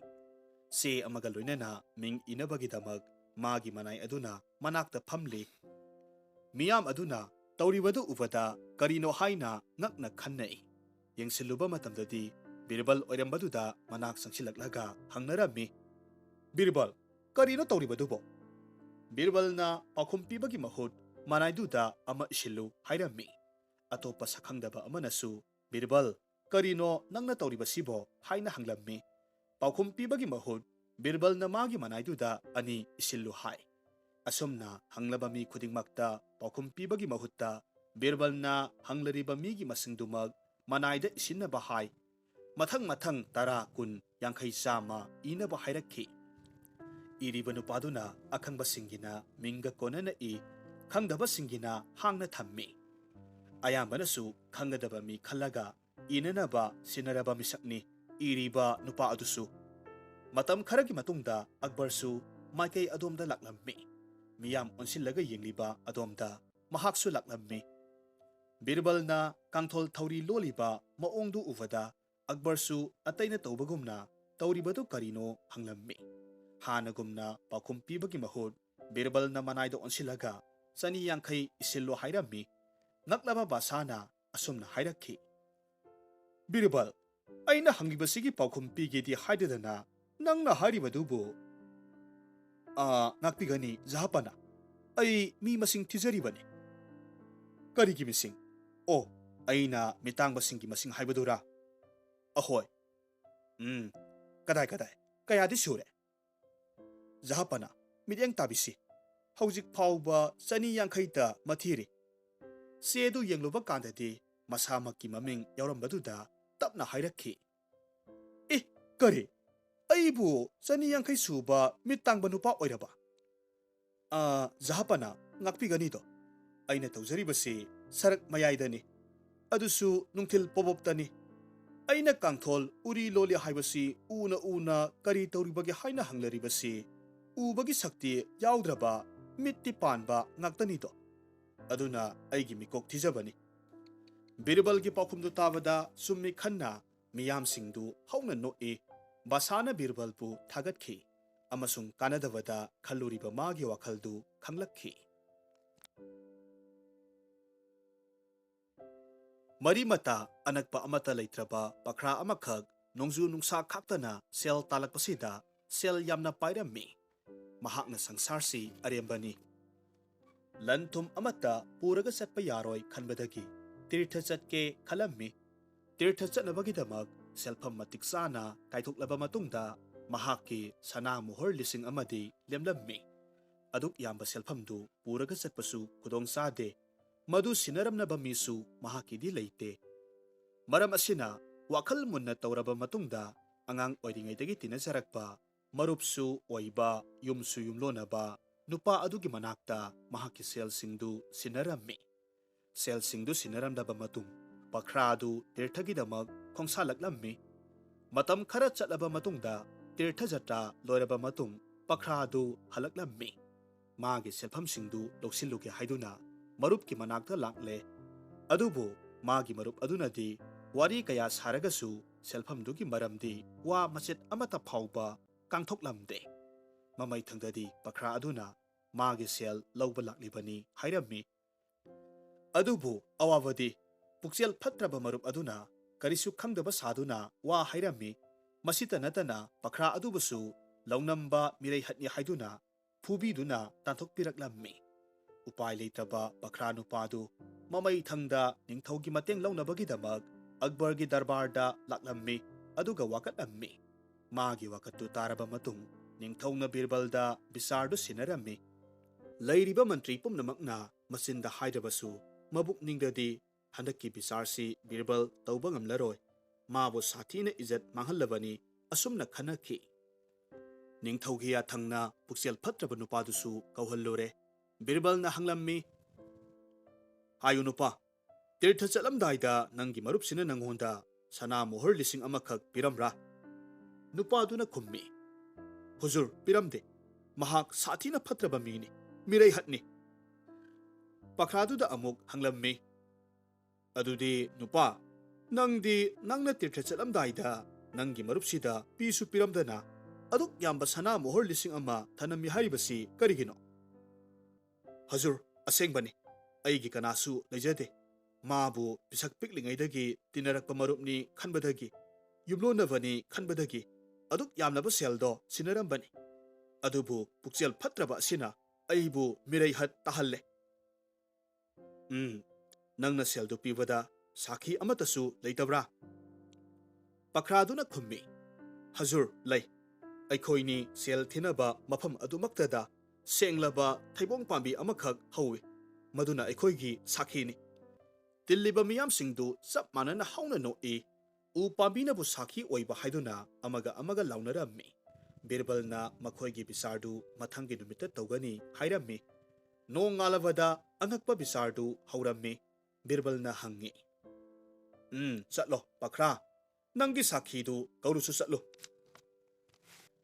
se amaga loinana ming inabagi damag Magi manai aduna manakta phamli Miyam aduna tauribadu ubada karino haina ngakna khannai yengsiluba matamdadi Birbal oirambaduda manak sangsilaklaga hangnarami Birbal karino tauribadubo Birbalna pakhum-pibagi mahut manaiduda ama isilu hairami atopa sakhangdaba amanasu Birbal karino nangna tauribasibo haina hanglammi pakhum-pibagi mahut Birbal na magi manaiduda ani isillu hai. Asumna hanglaba mi khudingmakta paukhum pibagi mahutta Birbal na hanglariba migi masingdumag manaida isinna hai. Mathang tara kun yangkhai sama inaba hairakhi. Iriba nupaduna akhangba singina minga konana khangdaba singina hangna thammi. Ayambanasu khangadaba mi khallaga inanaba sinaraba misakni iriba nupa adusu. Matam kharagi matungda Akbarsu maikei adomda laklammi miyam onsillaga yengliba adomda mahaksu laklammi Birbalna kangthol thauri loliba maongdu uvada ꯑꯛꯕꯔꯁꯨ ꯑꯇꯩꯅ ꯇꯧꯕꯒꯨꯝꯅ ꯇꯧꯔꯤꯕꯗꯨ ꯀꯔꯤꯅꯣ ꯍꯪꯂꯝꯃꯤ꯫ ꯍꯥꯟꯅꯒꯨꯝꯅ ꯄꯥꯎꯈꯨꯝ ꯄꯤꯕꯒꯤ ꯃꯍꯨꯠ ꯕꯤꯔꯕꯜꯅ ꯃꯅꯥꯏꯗ ꯑꯣꯟꯁꯤꯜꯂꯒ 250 ꯏꯁꯤꯜꯂꯣ ꯍꯥꯏꯔꯝꯃꯤ꯫ ꯉꯛꯂꯕ ꯕꯥꯁꯥꯅ ꯑꯁꯨꯝꯅ ꯍꯥꯏꯔꯛꯈꯤ, ꯕꯤꯔꯕꯜ, ꯑꯩꯅ ꯍꯪꯂꯤꯕꯁꯤꯒꯤ ꯄꯥꯎꯈꯨꯝ ꯄꯤꯒꯦꯗꯤ ꯍꯥꯏꯗꯗꯅ ꯅꯪꯅ ꯍꯥꯏꯔꯤꯕꯗꯨꯕꯨ ꯉꯥꯛꯄꯤꯒꯅꯤ ꯖꯍꯥꯄꯅ, ꯑꯩ ꯃꯤ ꯃꯁꯤꯡ ꯊꯤꯖꯔꯤꯕꯅꯤ꯫ ꯀꯔꯤꯒꯤ ꯃꯤꯁꯤꯡ? ꯑꯣ, ꯑꯩꯅ ꯃꯤꯇꯥꯡꯕꯁꯤꯡꯒꯤ ꯃꯁꯤꯡ ꯍꯥꯏꯕꯗꯨꯔꯥ? ꯑꯍꯣꯏ꯫ ꯀꯗꯥꯏ ꯀꯌꯥꯗꯤ ꯁꯨꯔꯦ? ꯖꯍꯥꯄꯅ, ꯃꯤꯠꯌꯦꯡ ꯇꯥꯕꯤꯁꯤ, ꯍꯧꯖꯤꯛ ꯐꯥꯎꯕ 250ꯇ ꯃꯊꯤꯔꯤ꯫ ꯆꯦꯗꯨ ꯌꯦꯡꯂꯨꯕ ꯀꯥꯟꯗꯗꯤ ꯃꯁꯥꯃꯛꯀꯤ ꯃꯃꯤꯡ ꯌꯥꯎꯔꯝꯕꯗꯨꯗ ꯇꯞꯅ ꯍꯥꯏꯔꯛꯈꯤ, ꯀꯔꯤ? ꯑꯩꯕꯨ 250 ꯁꯨꯕ ꯃꯤꯠ ꯇꯥꯡꯕ ꯅꯨꯄꯥ ꯑꯣꯏꯔꯕ? ꯖꯍꯥꯄꯅ, ꯉꯥꯛꯄꯤꯒꯅꯤꯗꯣ, ꯑꯩꯅ ꯇꯧꯖꯔꯤꯕꯁꯤ ꯁꯔꯛ ꯃꯌꯥꯏꯗꯅꯤ, ꯑꯗꯨꯁꯨ ꯅꯨꯡꯊꯤꯜ ꯄꯣꯕꯣꯞꯇꯅꯤ꯫ ꯑꯩꯅ ꯀꯥꯡꯊꯣꯜ ꯎꯔꯤ ꯂꯣꯜꯂꯤ ꯍꯥꯏꯕꯁꯤ ꯎꯅ ꯀꯔꯤ ꯇꯧꯔꯤꯕꯒꯦ ꯍꯥꯏꯅ ꯍꯪꯂꯔꯤꯕꯁꯤ ꯎꯕꯒꯤ ꯁꯛꯇꯤ ꯌꯥꯎꯗ꯭ꯔꯕ ꯃꯤꯠꯇꯤ ꯄꯥꯟꯕ ꯉꯥꯛꯇꯅꯤꯗꯣ, ꯑꯗꯨꯅ ꯑꯩꯒꯤ ꯃꯤꯀꯣꯛ ꯊꯤꯖꯕꯅꯤ꯫ ꯕꯤꯔꯕꯜꯒꯤ ꯄꯥꯎꯈꯨꯝꯗꯨ ꯇꯥꯕꯗ ꯆꯨꯝꯃꯤ ꯈꯟꯅ ꯃꯤꯌꯥꯝꯁꯤꯡꯗꯨ ꯍꯧꯅ ꯅꯣꯛꯏ꯫ ꯕꯥꯁꯥꯅ ꯕꯤꯔꯕꯜꯕꯨ ꯊꯥꯒꯠꯈꯤ ꯑꯃꯁꯨꯡ ꯀꯥꯟꯅꯗꯕꯗ ꯈꯜꯂꯨꯔꯤꯕ ꯃꯥꯒꯤ ꯋꯥꯈꯜꯗꯨ ꯈꯪꯂꯛꯈꯤ꯫ ꯃꯔꯤ ꯃꯇꯥ ꯑꯅꯛꯄ ꯑꯃꯠꯇ ꯂꯩꯇ꯭ꯔꯕ ꯄꯈ꯭ꯔꯥ ꯑꯃꯈꯛ ꯅꯣꯡꯖꯨ ꯅꯨꯡꯁꯥ ꯈꯥꯛꯇꯅ ꯁꯦꯜ ꯇꯥꯜꯂꯛꯄꯁꯤꯗ ꯁꯦꯜ ꯌꯥꯝꯅ ꯄꯥꯏꯔꯝꯃꯤ꯫ ꯃꯍꯥꯛꯅ ꯁꯪꯁꯥꯔꯁꯤ ꯑꯔꯦꯝꯕꯅꯤ, ꯂꯟ ꯊꯨꯝ ꯑꯃꯠꯇ ꯄꯨꯔꯒ ꯆꯠꯄ ꯌꯥꯔꯣꯏ ꯈꯟꯕꯗꯒꯤ ꯇꯤꯔꯊ ꯆꯠꯀꯦ ꯈꯜꯂꯝꯃꯤ꯫ ꯇꯤꯔꯊ ꯆꯠꯅꯕꯒꯤꯗꯃꯛ ꯁꯦꯜꯐꯝ ꯃꯇꯤꯛ ꯆꯥꯅ ꯀꯥꯏꯊꯣꯛꯂꯕ ꯃꯇꯨꯡꯗ ꯃꯍꯥꯛꯀꯤ ꯁꯅꯥ ꯃꯣꯍꯔ 1,000 ꯂꯦꯝꯂꯝꯃꯤ꯫ ꯑꯗꯨꯛ ꯌꯥꯝꯕ ꯁꯦꯜꯐꯝꯗꯨ ꯄꯨꯔꯒ ꯆꯠꯄꯁꯨ ꯈꯨꯗꯣꯡ ꯆꯥꯗꯦ, ꯃꯗꯨ ꯁꯤꯟꯅꯔꯝꯅꯕ ꯃꯤꯁꯨ ꯃꯍꯥꯛꯀꯤꯗꯤ ꯂꯩꯇꯦ꯫ ꯃꯔꯝ ꯑꯁꯤꯅ ꯋꯥꯈꯜ ꯃꯨꯟꯅ ꯇꯧꯔꯕ ꯃꯇꯨꯡꯗ ꯑꯉꯥꯡ ꯑꯣꯏꯔꯤꯉꯩꯗꯒꯤ ꯇꯤꯟꯅꯖꯔꯛꯄ, ꯃꯔꯨꯞꯁꯨ ꯑꯣꯏꯕ, ꯌꯨꯝꯁꯨ ꯌꯨꯝꯂꯣꯟꯅꯕ ꯅꯨꯄꯥ ꯑꯗꯨꯒꯤ ꯃꯅꯥꯛꯇ ꯃꯍꯥꯛꯀꯤ ꯁꯦꯜꯁꯤꯡꯗꯨ ꯁꯤꯟꯅꯔꯝꯃꯤ꯫ ꯁꯦꯜꯁꯤꯡꯗꯨ ꯁꯤꯟꯅꯔꯝꯂꯕ ꯃꯇꯨꯡ ꯄꯈ꯭ꯔꯥ ꯑꯗꯨ ꯇꯤꯔꯊꯒꯤꯗꯃꯛ ꯈꯣꯡꯁꯥꯜꯂꯛꯂꯝꯃꯤ꯫ ꯃꯇꯝ ꯈꯔ ꯆꯠꯂꯕ ꯃꯇꯨꯡꯗ ꯇꯤꯔꯊ ꯖꯇ꯭ꯔꯥ ꯂꯣꯏꯔꯕ ꯃꯇꯨꯡ ꯄꯈ꯭ꯔꯥ ꯑꯗꯨ ꯍꯜꯂꯛꯂꯝꯃꯤ꯫ ꯃꯥꯒꯤ ꯁꯦꯜꯐꯝꯁꯤꯡꯗꯨ ꯂꯧꯁꯤꯜꯂꯨꯒꯦ ꯍꯥꯏꯗꯨꯅ ꯃꯔꯨꯞꯀꯤ ꯃꯅꯥꯛꯇ ꯂꯥꯛꯂꯦ꯫ ꯑꯗꯨꯕꯨ ꯃꯥꯒꯤ ꯃꯔꯨꯞ ꯑꯗꯨꯅꯗꯤ ꯋꯥꯔꯤ ꯀꯌꯥ ꯁꯥꯔꯒꯁꯨ ꯁꯦꯜꯐꯝꯗꯨꯒꯤ ꯃꯔꯝꯗꯤ ꯋꯥ ꯃꯆꯦꯠ ꯑꯃꯠꯇ ꯐꯥꯎꯕ ꯀꯥꯡꯊꯣꯛꯂꯝꯗꯦ꯫ ꯃꯃꯩꯊꯪꯗꯗꯤ ꯄꯈ꯭ꯔꯥ ꯑꯗꯨꯅ ꯃꯥꯒꯤ ꯁꯦꯜ ꯂꯧꯕ ꯂꯥꯛꯂꯤꯕꯅꯤ ꯍꯥꯏꯔꯝꯃꯤ꯫ ꯑꯗꯨꯕꯨ ꯑꯋꯥꯕꯗꯤ ꯄꯨꯛꯆꯦꯜ ꯐꯠꯇ꯭ꯔꯕ ꯃꯔꯨꯞ ꯑꯗꯨꯅ ꯀꯔꯤꯁꯨ ꯈꯪꯗꯕ ꯁꯥꯗꯨꯅ ꯋꯥ ꯍꯥꯏꯔꯝꯃꯤ꯫ ꯃꯁꯤꯇ ꯅꯠꯇꯅ ꯄꯈ꯭ꯔꯥ ꯑꯗꯨꯕꯨꯁꯨ ꯂꯧꯅꯝꯕ ꯃꯤꯔꯩꯍꯠꯅꯤ ꯍꯥꯏꯗꯨꯅ ꯐꯨꯕꯤꯗꯨꯅ ꯇꯥꯟꯊꯣꯛꯄꯤꯔꯛꯂꯝꯃꯤ꯫ ꯎꯄꯥꯏ ꯂꯩꯇ꯭ꯔꯕ ꯄꯈ꯭ꯔꯥ ꯅꯨꯄꯥꯗꯨ ꯃꯃꯩꯊꯪꯗ ꯅꯤꯡꯊꯧꯒꯤ ꯃꯇꯦꯡ ꯂꯧꯅꯕꯒꯤꯗꯃꯛ ꯑꯛꯕꯔꯒꯤ ꯗꯔꯕꯥꯔꯗ ꯂꯥꯛꯂꯝꯃꯤ ꯑꯗꯨꯒ ꯋꯥꯀꯠꯂꯝꯃꯤ꯫ ꯃꯥꯒꯤ ꯋꯥꯀꯠꯇꯨ ꯇꯥꯔꯕ ꯃꯇꯨꯡ ꯅꯤꯡꯊꯧꯅ ꯕꯤꯔꯕꯜꯗ ꯕꯤꯆꯥꯔꯗꯨ ꯁꯤꯟꯅꯔꯝꯃꯤ꯫ ꯂꯩꯔꯤꯕ ꯃꯟꯇ꯭ꯔꯤ ꯄꯨꯝꯅꯃꯛꯅ ꯃꯆꯤꯟꯗ ꯍꯥꯏꯔꯕꯁꯨ ꯃꯕꯨꯛꯅꯤꯡꯗꯗꯤ ꯍꯟꯗꯛꯀꯤ ꯕꯤꯆꯥꯔꯁꯤ ꯕꯤꯔꯕꯜ ꯇꯧꯕ ꯉꯝꯂꯔꯣꯏ, ꯃꯥꯕꯨ ꯁꯥꯊꯤꯅ ꯏꯖꯠ ꯃꯥꯡꯍꯜꯂꯕꯅꯤ ꯑꯁꯨꯝꯅ ꯈꯟꯅꯈꯤ꯫ ꯅꯤꯡꯊꯧꯒꯤ ꯌꯥꯊꯪꯅ ꯄꯨꯛꯆꯦꯜ ꯐꯠꯇ꯭ꯔꯕ ꯅꯨꯄꯥꯗꯨꯁꯨ ꯀꯧꯍꯜꯂꯨꯔꯦ꯫ ꯕꯤꯔꯕꯜꯅ ꯍꯪꯂꯝꯃꯤ, ꯍꯥꯏꯌꯨ ꯅꯨꯄꯥ, ꯇꯤꯔꯊ ꯆꯠꯂꯝꯗꯥꯏꯗ ꯅꯪꯒꯤ ꯃꯔꯨꯞꯁꯤꯅ ꯅꯪꯉꯣꯟꯗ ꯁꯅꯥ ꯃꯣꯍꯔ 1,000 ꯄꯤꯔꯝꯕ꯭ꯔꯥ? ꯅꯨꯄꯥꯗꯨꯅ ꯈꯨꯝꯃꯤ, ꯍꯨꯖꯨꯔ, ꯄꯤꯔꯝꯗꯦ, ꯃꯍꯥꯛ ꯁꯥꯊꯤꯅ ꯐꯠꯇ꯭ꯔꯕ ꯃꯤꯅꯤ, ꯃꯤꯔꯩꯍꯠꯅꯤ꯫ ꯄꯈ꯭ꯔꯥꯗꯨꯗ ꯑꯃꯨꯛ ꯍꯪꯂꯝꯃꯤ, ꯑꯗꯨꯗꯤ ꯅꯨꯄꯥ, ꯅꯪꯅ ꯇꯤꯔꯊ ꯆꯠꯂꯝꯗꯥꯏꯗ ꯅꯪꯒꯤ ꯃꯔꯨꯞꯁꯤꯗ ꯄꯤꯁꯨ ꯄꯤꯔꯝꯗꯅ ꯑꯗꯨꯛ ꯌꯥꯝꯕ ꯁꯅꯥ ꯃꯣꯍꯔ 1,000 ꯊꯅꯝꯃꯤ ꯍꯥꯏꯔꯤꯕꯁꯤ ꯀꯔꯤꯒꯤꯅꯣ? ꯍꯖꯨꯔ, ꯑꯁꯦꯡꯕꯅꯤ, ꯑꯩꯒꯤ ꯀꯅꯥꯁꯨ ꯂꯩꯖꯗꯦ꯫ ꯃꯥꯕꯨ ꯄꯤꯁꯛ ꯄꯤꯛꯂꯤꯉꯩꯗꯒꯤ ꯇꯤꯟꯅꯔꯛꯄ ꯃꯔꯨꯞꯅꯤ ꯈꯟꯕꯗꯒꯤ, ꯌꯨꯝꯂꯣꯟꯅꯕꯅꯤ ꯈꯟꯕꯗꯒꯤ ꯑꯗꯨꯛ ꯌꯥꯝꯂꯕ ꯁꯦꯜꯗꯣ ꯁꯤꯟꯅꯔꯝꯕꯅꯤ꯫ ꯑꯗꯨꯕꯨ ꯄꯨꯛꯆꯦꯜ ꯐꯠꯇ꯭ꯔꯕ ꯑꯁꯤꯅ ꯑꯩꯕꯨ ꯃꯤꯔꯩꯍꯠ ꯇꯥꯍꯜꯂꯦ꯫ ꯅꯪꯅ ꯁꯦꯜꯗꯨ ꯄꯤꯕꯗ ꯁꯥꯈꯤ ꯑꯃꯠꯇꯁꯨ ꯂꯩꯇꯕ꯭ꯔꯥ? ꯄꯈ꯭ꯔꯥꯗꯨꯅ ꯈꯨꯝꯃꯤ, ꯍꯖꯨꯔ, ꯂꯩ꯫ ꯑꯩꯈꯣꯏꯅꯤ ꯁꯦꯜ ꯊꯤꯅꯕ ꯃꯐꯝ ꯑꯗꯨꯃꯛꯇꯗ ꯁꯦꯡꯂꯕ ꯊꯩꯕꯣꯡ ꯄꯥꯝꯕꯤ ꯑꯃꯈꯛ ꯍꯧꯏ, ꯃꯗꯨꯅ ꯑꯩꯈꯣꯏꯒꯤ ꯁꯥꯈꯤꯅꯤ꯫ ꯇꯤꯜꯂꯤꯕ ꯃꯤꯌꯥꯝꯁꯤꯡꯗꯨ ꯆꯞ ꯃꯥꯟꯅꯅ ꯍꯧꯅ ꯅꯣꯛꯏ꯫ ꯎ ꯄꯥꯝꯕꯤꯅꯕꯨ ꯁꯥꯈꯤ ꯑꯣꯏꯕ ꯍꯥꯏꯗꯨꯅ ꯑꯃꯒ ꯂꯥꯎꯅꯔꯝꯃꯤ꯫ ꯕꯤꯔꯕꯜꯅ ꯃꯈꯣꯏꯒꯤ ꯕꯤꯆꯥꯔꯗꯨ ꯃꯊꯪꯒꯤ ꯅꯨꯃꯤꯠꯇ ꯇꯧꯒꯅꯤ ꯍꯥꯏꯔꯝꯃꯤ꯫ ꯅꯣꯡ ꯉꯥꯜꯂꯕꯗ ꯑꯉꯛꯄ ꯕꯤꯆꯥꯔꯗꯨ ꯍꯧꯔꯝꯃꯤ꯫ ꯕꯤꯔꯕꯜꯅ ꯍꯪꯉꯤ, ꯆꯠꯂꯣ ꯄꯈ꯭ꯔꯥ, ꯅꯪꯒꯤ ꯁꯥꯈꯤꯗꯨ ꯀꯧꯔꯨꯁꯨ ꯆꯠꯂꯨ꯫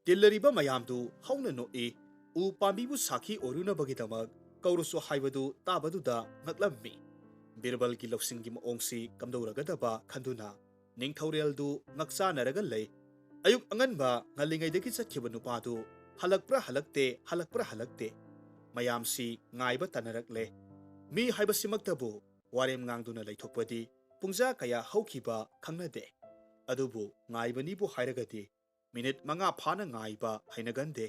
ꯇꯤꯜꯂꯔꯤꯕ ꯃꯌꯥꯝꯗꯨ ꯍꯧꯅ ꯅꯣꯛꯏ꯫ ꯎ ꯄꯥꯝꯕꯤꯕꯨ ꯁꯥꯈꯤ ꯑꯣꯏꯔꯨꯅꯕꯒꯤꯗꯃꯛ ꯀꯧꯔꯨꯁꯨ ꯍꯥꯏꯕꯗꯨ ꯇꯥꯕꯗꯨꯗ ꯉꯛꯂꯝꯃꯤ꯫ ꯕꯤꯔꯕꯜꯒꯤ ꯂꯧꯁꯤꯡꯒꯤ ꯃꯑꯣꯡꯁꯤ ꯀꯝꯗꯧꯔꯒꯗꯕ ꯈꯟꯗꯨꯅ ꯅꯤꯡꯊꯧꯔꯦꯜꯗꯨ ꯉꯛꯆꯥꯅꯔꯒ ꯂꯩ꯫ ꯑꯌꯨꯛ ꯑꯉꯟꯕ ꯉꯜꯂꯤꯉꯩꯗꯒꯤ ꯆꯠꯈꯤꯕ ꯅꯨꯄꯥꯗꯨ ꯍꯜꯂꯛꯄ꯭ꯔꯥ ꯍꯜꯂꯛꯇꯦ ꯃꯌꯥꯝꯁꯤ ꯉꯥꯏꯕ ꯇꯥꯟꯅꯔꯛꯂꯦ꯫ ꯃꯤ ꯍꯥꯏꯕꯁꯤꯃꯛꯇꯕꯨ ꯋꯥꯔꯦꯝ ꯉꯥꯡꯗꯨꯅ ꯂꯩꯊꯣꯛꯄꯗꯤ ꯄꯨꯡꯖꯥ ꯀꯌꯥ ꯍꯧꯈꯤꯕ ꯈꯪꯅꯗꯦ꯫ ꯑꯗꯨꯕꯨ ꯉꯥꯏꯕꯅꯤꯕꯨ ꯍꯥꯏꯔꯒꯗꯤ ꯃꯤꯅꯤꯠ 5 ꯐꯥꯅ ꯉꯥꯏꯕ ꯍꯩꯅꯒꯟꯗꯦ꯫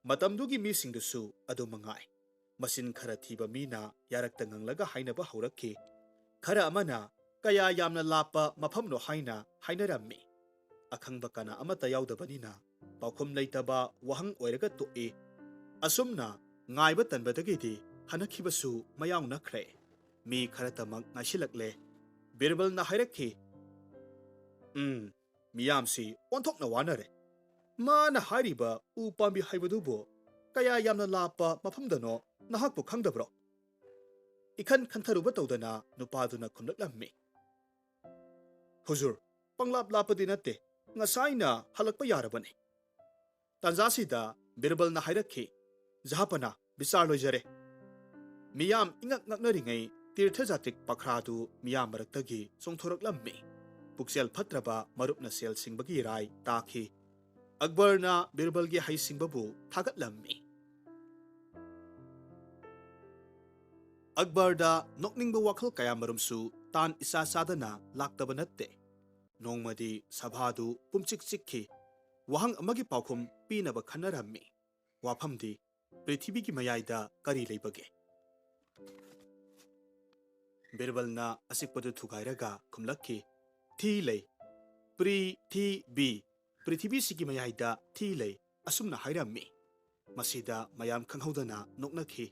ꯃꯇꯝꯗꯨꯒꯤ ꯃꯤꯁꯤꯡꯗꯨꯁꯨ ꯑꯗꯨꯃꯉꯥꯏ꯫ ꯃꯁꯤꯟ ꯈꯔ ꯊꯤꯕ ꯃꯤꯅ ꯌꯥꯔꯛꯇ ꯉꯪꯂꯒ ꯍꯥꯏꯅꯕ ꯍꯧꯔꯛꯈꯤ꯫ ꯈꯔ ꯑꯃꯅ ꯀꯌꯥ ꯌꯥꯝꯅ ꯂꯥꯞꯄ ꯃꯐꯝꯅꯣ ꯍꯥꯏꯅ ꯍꯥꯏꯅꯔꯝꯃꯤ꯫ ꯑꯈꯪꯕ ꯀꯅꯥ ꯑꯃꯠꯇ ꯌꯥꯎꯗꯕꯅꯤꯅ ꯄꯥꯎꯈꯨꯝ ꯂꯩꯇꯕ ꯋꯥꯍꯪ ꯑꯣꯏꯔꯒ ꯇꯣꯛꯏ꯫ ꯑꯁꯨꯝꯅ ꯉꯥꯏꯕ ꯇꯟꯕꯗꯒꯤꯗꯤ ꯍꯟꯅꯈꯤꯕꯁꯨ ꯃꯌꯥꯎꯅꯈ꯭ꯔꯦ꯫ ꯃꯤ ꯈꯔꯇꯃꯛ ꯉꯥꯏꯁꯤꯜꯂꯛꯂꯦ꯫ ꯕꯤꯔꯕꯜꯅ ꯍꯥꯏꯔꯛꯈꯤ, ꯃꯤꯌꯥꯝꯁꯤ ꯑꯣꯟꯊꯣꯛꯅ ꯋꯥꯅꯔꯦ꯫ ꯃꯥꯅ ꯍꯥꯏꯔꯤꯕ ꯎ ꯄꯥꯝꯕꯤ ꯍꯥꯏꯕꯗꯨꯕꯨ ꯀꯌꯥ ꯌꯥꯝꯅ ꯂꯥꯞꯄ ꯃꯐꯝꯗꯅꯣ ꯅꯍꯥꯛꯄꯨ ꯈꯪꯗꯕ꯭ꯔꯣ? ꯏꯈꯟ ꯈꯟꯊꯔꯨꯕ ꯇꯧꯗꯅ ꯅꯨꯄꯥꯗꯨꯅ ꯈꯨꯝꯂꯛꯂꯝꯃꯤ, ꯍꯨꯖꯨꯔ, ꯄꯪꯂꯥꯞ ꯂꯥꯞꯄꯗꯤ ꯅꯠꯇꯦ, ꯉꯁꯥꯏꯅ ꯍꯜꯂꯛꯄ ꯌꯥꯔꯕꯅꯤ꯫ ꯇꯥꯟꯖꯥꯁꯤꯗ ꯕꯤꯔꯕꯜꯅ ꯍꯥꯏꯔꯛꯈꯤ, ꯖꯍꯥꯄꯅꯥ, ꯕꯤꯆꯥꯔ ꯂꯣꯏꯖꯔꯦ꯫ ꯃꯤꯌꯥꯝ ꯏꯉꯛ ꯉꯛꯅꯔꯤꯉꯩ ꯇꯤꯔꯊ ꯖꯥꯇ꯭ꯔꯤꯛ ꯄꯈ꯭ꯔꯥꯗꯨ ꯃꯤꯌꯥꯝ ꯃꯔꯛꯇꯒꯤ ꯆꯣꯡꯊꯣꯔꯛꯂꯝꯃꯤ꯫ ꯄꯨꯛꯆꯦꯜ ꯐꯠꯇ꯭ꯔꯕ ꯃꯔꯨꯞꯅ ꯁꯦꯜ ꯁꯤꯡꯕꯒꯤ ꯔꯥꯏ ꯇꯥꯈꯤ꯫ ꯑꯛꯕꯔꯅ ꯕꯤꯔꯕꯜꯒꯤ ꯍꯩꯁꯤꯡꯕꯕꯨ ꯊꯥꯒꯠꯂꯝꯃꯤ꯫ ꯑꯛꯕꯔꯗ ꯅꯣꯛꯅꯤꯡꯕ ꯋꯥꯈꯜ ꯀꯌꯥꯃꯔꯨꯝꯁꯨ ꯇꯥꯟ ꯏꯆꯥ ꯆꯥꯗꯅ ꯂꯥꯛꯇꯕ ꯅꯠꯇꯦ꯫ ꯅꯣꯡꯃꯗꯤ ꯁꯚꯥꯗꯨ ꯄꯨꯝꯆꯤꯛ ꯆꯤꯛꯈꯤ꯫ ꯋꯥꯍꯪ ꯑꯃꯒꯤ ꯄꯥꯎꯈꯨꯝ ꯄꯤꯅꯕ ꯈꯟꯅꯔꯝꯃꯤ꯫ ꯋꯥꯐꯝꯗꯤ, ꯄ꯭ꯔꯤꯊꯤꯕꯤꯒꯤ ꯃꯌꯥꯏꯗ ꯀꯔꯤ ꯂꯩꯕꯒꯦ? ꯕꯤꯔꯕꯜꯅ ꯑꯆꯤꯛꯄꯗꯨ ꯊꯨꯒꯥꯏꯔꯒ ꯈꯨꯝꯂꯛꯈꯤ, ꯊꯤ ꯂꯩ꯫ ꯄ꯭ꯔꯤꯊꯤꯕꯤꯁꯤꯒꯤ ꯃꯌꯥꯏꯗ ꯊꯤ ꯂꯩ ꯑꯁꯨꯝꯅ ꯍꯥꯏꯔꯝꯃꯤ꯫ ꯃꯁꯤꯗ ꯃꯌꯥꯝ ꯈꯪꯍꯧꯗꯅ ꯅꯣꯛꯅꯈꯤ꯫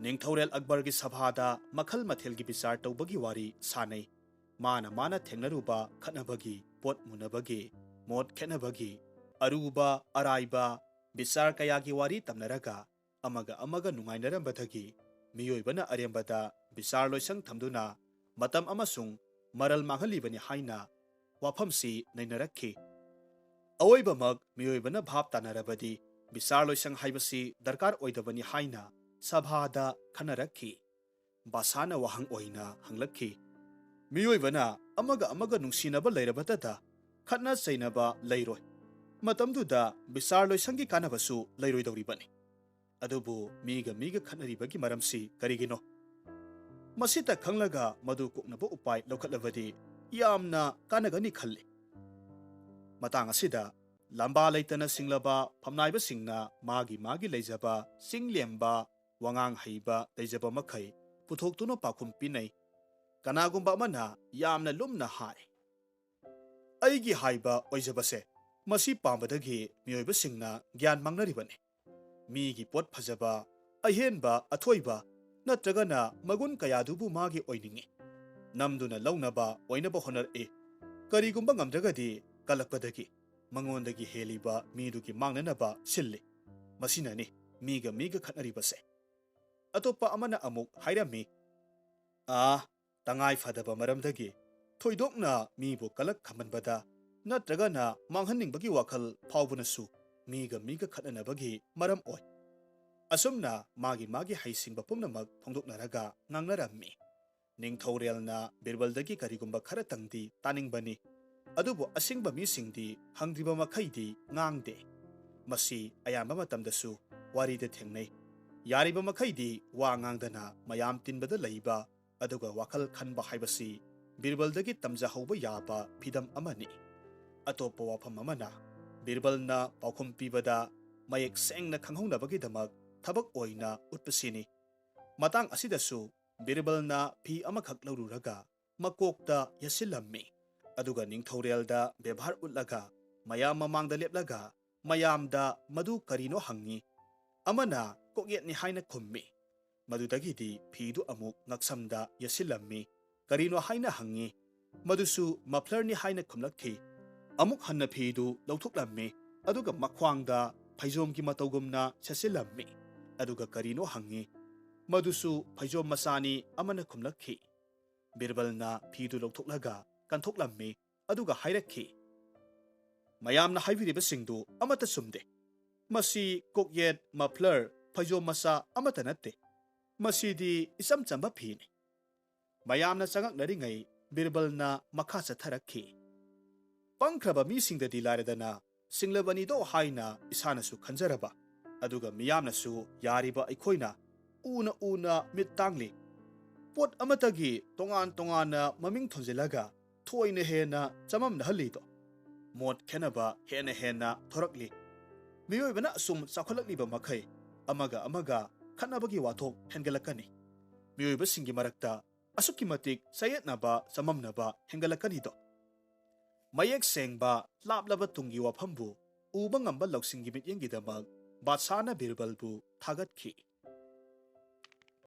ꯅꯤꯡꯊꯧꯔꯦꯜ ꯑꯛꯕꯔꯒꯤ ꯁꯚꯥꯗ ꯃꯈꯜ ꯃꯊꯦꯜꯒꯤ ꯕꯤꯆꯥꯔ ꯇꯧꯕꯒꯤ ꯋꯥꯔꯤ ꯁꯥꯅꯩ꯫ ꯃꯥꯅ ꯊꯦꯡꯅꯔꯨꯕ ꯈꯠꯅꯕꯒꯤ, ꯄꯣꯠ ꯃꯨꯟꯅꯕꯒꯤ, ꯃꯣꯠ ꯈꯦꯠꯅꯕꯒꯤ, ꯑꯔꯨꯕ ꯑꯔꯥꯏꯕ ꯕꯤꯆꯥꯔ ꯀꯌꯥꯒꯤ ꯋꯥꯔꯤ ꯇꯝꯅꯔꯒ ꯑꯃꯒ ꯑꯃꯒ ꯅꯨꯡꯉꯥꯏꯅꯔꯝꯕꯗꯒꯤ ꯃꯤꯑꯣꯏꯕꯅ ꯑꯔꯦꯝꯕꯗ ꯕꯤꯆꯥꯔ ꯂꯣꯏꯁꯪ ꯊꯝꯗꯨꯅ ꯃꯇꯝ ꯑꯃꯁꯨꯡ ꯃꯔꯜ ꯃꯥꯡꯍꯜꯂꯤꯕꯅꯤ ꯍꯥꯏꯅ ꯋꯥꯐꯝꯁꯤ ꯅꯩꯅꯔꯛꯈꯤ꯫ ꯑꯋꯣꯏꯕꯃꯛ ꯃꯤꯑꯣꯏꯕꯅ ꯚꯥꯞ ꯇꯥꯅꯔꯕꯗꯤ ꯕꯤꯆꯥꯔ ꯂꯣꯏꯁꯪ ꯍꯥꯏꯕꯁꯤ ꯗꯔꯀꯥꯔ ꯑꯣꯏꯗꯕꯅꯤ ꯍꯥꯏꯅ ꯁꯚꯥꯗ ꯈꯟꯅꯔꯛꯈꯤ꯫ ꯕꯥꯁꯥꯅ ꯋꯥꯍꯪ ꯑꯣꯏꯅ ꯍꯪꯂꯛꯈꯤ, ꯃꯤꯑꯣꯏꯕꯅ ꯑꯃꯒ ꯑꯃꯒ ꯅꯨꯡꯁꯤꯅꯕ ꯂꯩꯔꯕꯇꯗ ꯈꯠꯅ ꯆꯩꯅꯕ ꯂꯩꯔꯣꯏ꯫ ꯃꯇꯝꯗꯨꯗ ꯕꯤꯆꯥꯔ ꯂꯣꯏꯁꯪꯒꯤ ꯀꯥꯟꯅꯕꯁꯨ ꯂꯩꯔꯣꯏꯗꯧꯔꯤꯕꯅꯤ꯫ ꯑꯗꯨꯕꯨ ꯃꯤꯒ ꯈꯠꯅꯔꯤꯕꯒꯤ ꯃꯔꯝꯁꯤ ꯀꯔꯤꯒꯤꯅꯣ? ꯃꯁꯤꯇ ꯈꯪꯂꯒ ꯃꯗꯨ ꯀꯣꯛꯅꯕ ꯎꯄꯥꯏ ꯂꯧꯈꯠꯂꯕꯗꯤ ꯌꯥꯝꯅ ꯀꯥꯟꯅꯒꯅꯤ ꯈꯜꯂꯤ꯫ ꯃꯇꯥꯡ ꯑꯁꯤꯗ ꯂꯝꯕꯥ ꯂꯩꯇꯅ ꯁꯤꯡꯂꯕ ꯐꯝꯅꯥꯏꯕꯁꯤꯡꯅ ꯃꯥꯒꯤ ꯂꯩꯖꯕ ꯆꯤꯡꯂꯦꯝꯕ ꯋꯥꯉꯥꯡ ꯍꯩꯕ ꯂꯩꯖꯕ ꯃꯈꯩ ꯄꯨꯊꯣꯛꯇꯨꯅ ꯄꯥꯎꯈꯨꯝ ꯄꯤꯅꯩ꯫ ꯀꯅꯥꯒꯨꯝꯕ ꯑꯃꯅ ꯌꯥꯝꯅ ꯂꯨꯝꯅ ꯍꯥꯏ, ꯑꯩꯒꯤ ꯍꯥꯏꯕ ꯑꯣꯏꯖꯕꯁꯦ ꯃꯁꯤ ꯄꯥꯝꯕꯗꯒꯤ ꯃꯤꯑꯣꯏꯕꯁꯤꯡꯅ ꯒ꯭ꯌꯥꯟ ꯃꯥꯡꯅꯔꯤꯕꯅꯤ꯫ ꯃꯤꯒꯤ ꯄꯣꯠ ꯐꯖꯕ, ꯑꯍꯦꯟꯕ, ꯑꯊꯣꯏꯕ ꯅꯠꯇ꯭ꯔꯒꯅ ꯃꯒꯨꯟ ꯀꯌꯥꯗꯨꯕꯨ ꯃꯥꯒꯤ ꯑꯣꯏꯅꯤꯡꯏ꯫ ꯅꯝꯗꯨꯅ ꯂꯧꯅꯕ ꯑꯣꯏꯅꯕ ꯍꯣꯠꯅꯔꯛꯏ꯫ ꯀꯔꯤꯒꯨꯝꯕ ꯉꯝꯗ꯭ꯔꯒꯗꯤ ꯀꯜꯂꯛꯄꯗꯒꯤ ꯃꯉꯣꯟꯗꯒꯤ ꯍꯦꯜꯂꯤꯕ ꯃꯤꯗꯨꯒꯤ ꯃꯥꯡꯅꯅꯕ ꯁꯤꯜꯂꯤ꯫ ꯃꯁꯤꯅꯅꯤ ꯃꯤꯒ ꯈꯠꯅꯔꯤꯕꯁꯦ꯫ ꯑꯇꯣꯞꯄ ꯑꯃꯅ ꯑꯃꯨꯛ ꯍꯥꯏꯔꯝꯃꯤ, ꯇꯉꯥꯏ ꯐꯗꯕ ꯃꯔꯝꯗꯒꯤ ꯊꯣꯏꯗꯣꯛꯅ ꯃꯤꯕꯨ ꯀꯂꯛ ꯈꯝꯕꯟꯕꯗ ꯅꯠꯇ꯭ꯔꯒꯅ ꯃꯥꯡꯍꯟꯅꯤꯡꯕꯒꯤ ꯋꯥꯈꯜ ꯐꯥꯎꯕꯅꯁꯨ ꯃꯤꯒ ꯈꯠꯅꯅꯕꯒꯤ ꯃꯔꯝ ꯑꯣꯏ꯫ ꯑꯁꯨꯝꯅ ꯃꯥꯒꯤ ꯍꯩꯁꯤꯡꯕ ꯄꯨꯝꯅꯃꯛ ꯐꯣꯡꯗꯣꯛꯅꯔꯒ ꯉꯥꯡꯅꯔꯝꯃꯤ꯫ ꯅꯤꯡꯊꯧꯔꯦꯜꯅ ꯕꯤꯔꯕꯜꯗꯒꯤ ꯀꯔꯤꯒꯨꯝꯕ ꯈꯔꯇꯪꯗꯤ ꯇꯥꯅꯤꯡꯕꯅꯤ꯫ ꯑꯗꯨꯕꯨ ꯑꯁꯤꯡꯕ ꯃꯤꯁꯤꯡꯗꯤ ꯍꯪꯗ꯭ꯔꯤꯕ ꯃꯈꯩꯗꯤ ꯉꯥꯡꯗꯦ꯫ ꯃꯁꯤ ꯑꯌꯥꯝꯕ ꯃꯇꯝꯗꯁꯨ ꯋꯥꯔꯤꯗ ꯊꯦꯡꯅꯩ꯫ ꯌꯥꯔꯤꯕ ꯃꯈꯩꯗꯤ ꯋꯥ ꯉꯥꯡꯗꯅ ꯃꯌꯥꯝ ꯇꯤꯟꯕꯗ ꯂꯩꯕ ꯑꯗꯨꯒ ꯋꯥꯈꯜ ꯈꯟꯕ ꯍꯥꯏꯕꯁꯤ ꯕꯤꯔꯕꯜꯗꯒꯤ ꯇꯝꯖꯍꯧꯕ ꯌꯥꯕ ꯐꯤꯗꯝ ꯑꯃꯅꯤ꯫ ꯑꯇꯣꯞꯄ ꯋꯥꯐꯝ ꯑꯃꯅ ꯕꯤꯔꯕꯜꯅ ꯄꯥꯎꯈꯨꯝ ꯄꯤꯕꯗ ꯃꯌꯦꯛ ꯁꯦꯡꯅ ꯈꯪꯍꯧꯅꯕꯒꯤꯗꯃꯛ ꯊꯕꯛ ꯑꯣꯏꯅ ꯎꯠꯄꯁꯤꯅꯤ꯫ ꯃꯇꯥꯡ ꯑꯁꯤꯗꯁꯨ ꯕꯤꯔꯕꯜꯅ ꯐꯤ ꯑꯃꯈꯛ ꯂꯧꯔꯨꯔꯒ ꯃꯀꯣꯛꯇ ꯌꯦꯠꯁꯤꯜꯂꯝꯃꯤ꯫ ꯑꯗꯨꯒ ꯅꯤꯡꯊꯧꯔꯦꯜꯗ ꯕꯦꯚꯥꯔ ꯎꯠꯂꯒ ꯃꯌꯥꯝ ꯃꯃꯥꯡꯗ ꯂꯦꯞꯂꯒ ꯃꯌꯥꯝꯗ ꯃꯗꯨ ꯀꯔꯤꯅꯣ ꯍꯪꯉꯤ꯫ ꯑꯃꯅ ꯀꯣꯛꯌꯦꯠꯅꯤ ꯍꯥꯏꯅ ꯈꯨꯝꯃꯤ꯫ ꯃꯗꯨꯗꯒꯤꯗꯤ ꯐꯤꯗꯨ ꯑꯃꯨꯛ ꯉꯛꯁꯝꯗ ꯌꯦꯠꯁꯤꯜꯂꯝꯃꯤ꯫ ꯀꯔꯤꯅꯣ ꯍꯥꯏꯅ ꯍꯪꯉꯤ꯫ ꯃꯗꯨꯁꯨ ꯃꯐ꯭ꯂꯔꯅꯤ ꯍꯥꯏꯅ ꯈꯨꯝꯂꯛꯈꯤ꯫ ꯑꯃꯨꯛ ꯍꯟꯅ ꯐꯤꯗꯨ ꯂꯧꯊꯣꯛꯂꯝꯃꯤ꯫ ꯑꯗꯨꯒ ꯃꯈ꯭ꯋꯥꯡꯗ ꯐꯩꯖꯣꯝꯒꯤ ꯃꯇꯧꯒꯨꯝꯅ ꯁꯦꯠꯆꯤꯜꯂꯝꯃꯤ꯫ ꯑꯗꯨꯒ ꯀꯔꯤꯅꯣ ꯍꯪꯉꯤ꯫ ꯃꯗꯨꯁꯨ ꯐꯩꯖꯣꯝ ꯃꯆꯥꯅꯤ ꯑꯃꯅ ꯈꯨꯝꯂꯛꯈꯤ꯫ ꯕꯤꯔꯕꯜꯅ ꯐꯤꯗꯨ ꯂꯧꯊꯣꯛꯂꯒ ꯀꯟꯊꯣꯛꯂꯝꯃꯤ꯫ ꯑꯗꯨꯒ ꯍꯥꯏꯔꯛꯈꯤ, ꯃꯌꯥꯝꯅ ꯍꯥꯏꯕꯤꯔꯤꯕꯁꯤꯡꯗꯨ ꯑꯃꯠꯇ ꯆꯨꯝꯗꯦ꯫ ꯃꯁꯤ ꯀꯣꯛꯌꯦꯠ, ꯃꯐ꯭ꯂꯔ, ꯐꯩꯖꯣꯝ ꯃꯆꯥ ꯑꯃꯠꯇ ꯅꯠꯇꯦ꯫ ꯃꯁꯤꯗꯤ ꯏꯆꯝ ꯆꯝꯕ ꯐꯤꯅꯤ꯫ ꯃꯌꯥꯝꯅ ꯆꯉꯛꯅꯔꯤꯉꯩ ꯕꯤꯔꯕꯜꯅ ꯃꯈꯥ ꯆꯠꯊꯔꯛꯈꯤ꯫ ꯄꯪꯈ꯭ꯔꯕ ꯃꯤꯁꯤꯡꯗꯗꯤ ꯂꯥꯏꯔꯗꯅ ꯁꯤꯡꯂꯕꯅꯤꯗꯣ ꯍꯥꯏꯅ ꯏꯁꯥꯅꯁꯨ ꯈꯟꯖꯔꯕ, ꯑꯗꯨꯒ ꯃꯤꯌꯥꯝꯅꯁꯨ ꯌꯥꯔꯤꯕ ꯑꯩꯈꯣꯏꯅ ꯎꯅ ꯃꯤꯠ ꯇꯥꯡꯂꯤ꯫ ꯄꯣꯠ ꯑꯃꯠꯇꯒꯤ ꯇꯣꯉꯥꯟ ꯇꯣꯉꯥꯟꯅ ꯃꯃꯤꯡ ꯊꯣꯟꯖꯤꯜꯂꯒ ꯊꯣꯏꯅ ꯍꯦꯟꯅ ꯆꯃꯝꯅꯍꯜꯂꯤꯗꯣ꯫ ꯃꯣꯠ ꯈꯦꯟꯅꯕ ꯍꯦꯟꯅ ꯊꯣꯔꯛꯂꯤ꯫ ꯃꯤꯑꯣꯏꯕꯅ ꯑꯁꯨꯝ ꯆꯥꯎꯈꯠꯂꯛꯂꯤꯕ ꯃꯈꯩ ꯑꯃꯒ ꯈꯠꯅꯕꯒꯤ ꯋꯥꯊꯣꯛ ꯍꯦꯟꯒꯠꯂꯛꯀꯅꯤ꯫ ꯃꯤꯑꯣꯏꯕꯁꯤꯡꯒꯤ ꯃꯔꯛꯇ ꯑꯁꯨꯛꯀꯤ ꯃꯇꯤꯛ ꯆꯌꯦꯠꯅꯕ ꯆꯃꯝꯅꯕ ꯍꯦꯟꯒꯠꯂꯛꯀꯅꯤꯗꯣ꯫ ꯃꯌꯦꯛ ꯁꯦꯡꯕ ꯂꯥꯞꯂꯕ ꯇꯨꯡꯒꯤ ꯋꯥꯐꯝꯕꯨ ꯎꯕ ꯉꯝꯕ ꯂꯧꯁꯤꯡꯒꯤ ꯃꯤꯠꯌꯦꯡꯒꯤꯗꯃꯛ ꯕꯥꯗꯁꯥꯍꯅ ꯕꯤꯔꯕꯜꯕꯨ ꯊꯥꯒꯠꯈꯤ꯫